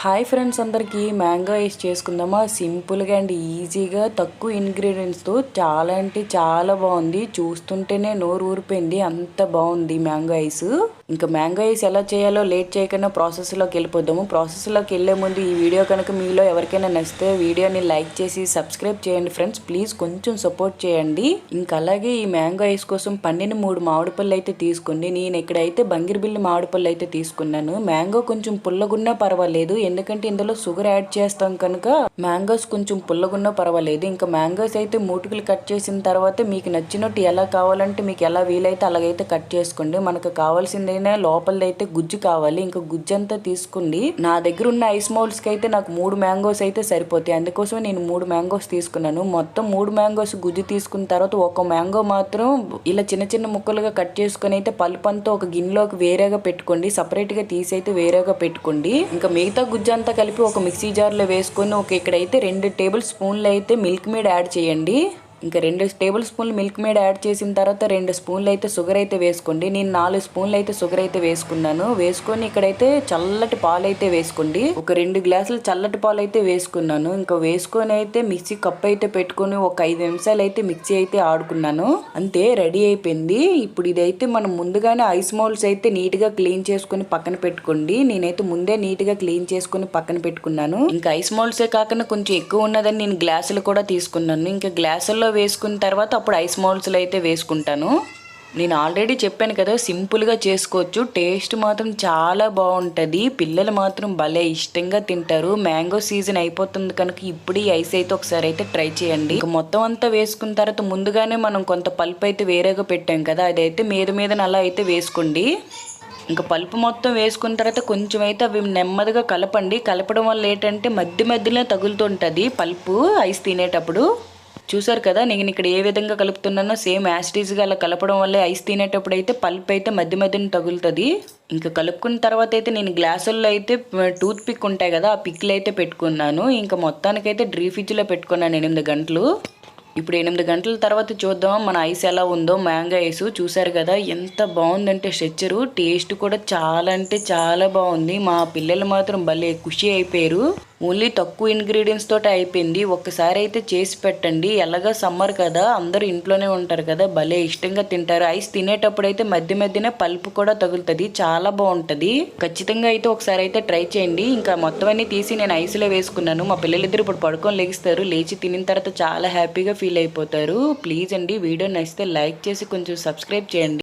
Hi friends, అందరికీ mango ice చేసుకుందామా. సింపుల్గా అండ్ ఈజీగా తక్కువ ఇంగ్రీడియంట్స్తో చాలా అంటే చాలా బాగుంది. చూస్తుంటేనే నోరు ఊరిపోయింది, అంత బాగుంది మ్యాంగో ఐస్. ఇంకా మ్యాంగో ఐస్ ఎలా చేయాలో లేట్ చేయకుండా ప్రాసెస్లోకి వెళ్ళిపోదాము. ప్రాసెస్లోకి వెళ్ళే ముందు ఈ వీడియో కనుక మీలో ఎవరికైనా నచ్చితే వీడియోని లైక్ చేసి సబ్స్క్రైబ్ చేయండి ఫ్రెండ్స్, ప్లీజ్ కొంచెం సపోర్ట్ చేయండి. ఇంకా అలాగే ఈ మ్యాంగో ఐస్ కోసం పండిన 3 మామిడి పళ్ళు అయితే తీసుకోండి. నేను ఇక్కడైతే బంగిరిబిల్లి మామిడి పళ్ళు అయితే తీసుకున్నాను. మ్యాంగో కొంచెం పుల్లగున్నా పర్వాలేదు, ఎందుకంటే ఇందులో షుగర్ యాడ్ చేస్తాం కనుక మ్యాంగోస్ కొంచెం పుల్లగున్నా పర్వాలేదు. ఇంకా మ్యాంగోస్ అయితే మూటుకులు కట్ చేసిన తర్వాత మీకు నచ్చినట్టు ఎలా కావాలంటే మీకు ఎలా వీలైతే అలాగైతే కట్ చేసుకోండి. మనకు కావాల్సిందైనా లోపలైతే గుజ్జు కావాలి, ఇంకా గుజ్జు అంతా తీసుకోండి. నా దగ్గర ఉన్న ఐస్ మౌల్స్ కి అయితే నాకు 3 మ్యాంగోస్ అయితే సరిపోతాయి, అందుకోసం నేను 3 మ్యాంగోస్ తీసుకున్నాను. మొత్తం 3 మ్యాంగోస్ గుజ్జు తీసుకున్న తర్వాత ఒక మ్యాంగో మాత్రం ఇలా చిన్న చిన్న ముక్కలుగా కట్ చేసుకుని అయితే పల్ప్ అంతా ఒక గిన్నెలోకి వేరేగా పెట్టుకోండి, సపరేట్ గా తీసి అయితే వేరేగా పెట్టుకోండి. ఇంకా మిగతా గుజ్జు అంతా కలిపి ఒక మిక్సీ జార్లో వేసుకొని ఇక్కడైతే 2 టేబుల్ స్పూన్లు అయితే మిల్క్ మేడ్ యాడ్ చేయండి. ఇంకా 2 టేబుల్ స్పూన్లు మిల్క్ మేడ్ యాడ్ చేసిన తర్వాత 2 స్పూన్లు అయితే షుగర్ అయితే వేసుకోండి. నేను 4 స్పూన్లు అయితే షుగర్ అయితే వేసుకున్నాను. వేసుకొని ఇక్కడైతే చల్లటి పాలు అయితే వేసుకోండి. ఒక 2 గ్లాసులు చల్లటి పాలు అయితే వేసుకున్నాను. ఇంకా వేసుకొని అయితే మిక్సీ కప్ అయితే పెట్టుకొని ఒక 5 నిమిషాలు అయితే మిక్సీ అయితే ఆడుకున్నాను. అంతే, రెడీ అయిపోయింది. ఇప్పుడు ఇదైతే మనం ముందుగానే ఐస్ మౌల్స్ అయితే నీట్ గా క్లీన్ చేసుకుని పక్కన పెట్టుకోండి. నేనైతే ముందే నీట్ గా క్లీన్ చేసుకుని పక్కన పెట్టుకున్నాను. ఇంకా ఐస్ మౌల్సే కాకుండా కొంచెం ఎక్కువ ఉన్నదని నేను గ్లాసులు కూడా తీసుకున్నాను. ఇంకా గ్లాసుల్లో వేసుకున్న తర్వాత అప్పుడు ఐస్ మౌల్స్లో అయితే వేసుకుంటాను. నేను ఆల్రెడీ చెప్పాను కదా, సింపుల్గా చేసుకోవచ్చు, టేస్ట్ మాత్రం చాలా బాగుంటుంది. పిల్లలు మాత్రం భలే ఇష్టంగా తింటారు. మ్యాంగో సీజన్ అయిపోతుంది కనుక ఇప్పుడు ఈ ఐస్ అయితే ఒకసారి అయితే ట్రై చేయండి. మొత్తం అంతా వేసుకున్న తర్వాత ముందుగానే మనం కొంత పల్ప్ అయితే వేరేగా పెట్టాం కదా, అదైతే మీద అలా అయితే వేసుకోండి. ఇంకా పల్పు మొత్తం వేసుకున్న తర్వాత కొంచెం అయితే అవి నెమ్మదిగా కలపండి. కలపడం వల్ల ఏంటంటే మధ్యలో తగులుతుంటుంది పల్పు ఐస్ తినేటప్పుడు. చూసారు కదా, నేను ఇక్కడ ఏ విధంగా కలుపుతున్నానో సేమ్ యాస్టీజ్గా అలా కలపడం వల్లే ఐస్ తినేటప్పుడు అయితే పల్ప్ అయితే మధ్యన తగులుతుంది. ఇంకా కలుపుకున్న తర్వాత అయితే నేను గ్లాసుల్లో అయితే టూత్ పిక్ ఉంటాయి కదా, ఆ పిక్లు అయితే పెట్టుకున్నాను. ఇంకా మొత్తానికైతే డ్రీ ఫ్రిడ్జ్లో పెట్టుకున్నాను 8 గంటలు. ఇప్పుడు 8 గంటల తర్వాత చూద్దాం మన ఐస్ ఎలా ఉందో. మ్యాంగో ఐస్ చూసారు కదా ఎంత బాగుందంటే స్ట్రక్చరు, టేస్ట్ కూడా చాలా అంటే చాలా బాగుంది. మా పిల్లలు మాత్రం భలే ఖుషి అయిపోయారు. ఓన్లీ తక్కువ ఇంగ్రీడియంట్స్ తోటి అయిపోయింది. ఒక్కసారి అయితే చేసి పెట్టండి. ఎలాగా సమ్మర్ కదా, అందరూ ఇంట్లోనే ఉంటారు కదా, భలే ఇష్టంగా తింటారు. ఐస్ తినేటప్పుడు అయితే మధ్యనే పల్పు కూడా తగులుతుంది, చాలా బాగుంటుంది. ఖచ్చితంగా అయితే ఒకసారి అయితే ట్రై చేయండి. ఇంకా మొత్తం అన్ని తీసి నేను ఐస్లో వేసుకున్నాను. మా పిల్లలిద్దరు ఇప్పుడు పడుకొని లెగిస్తారు, లేచి తినిన తర్వాత చాలా హ్యాపీగా ఫీల్ అయిపోతారు. ప్లీజ్ అండి, వీడియో నచ్చితే లైక్ చేసి కొంచెం సబ్స్క్రైబ్ చేయండి.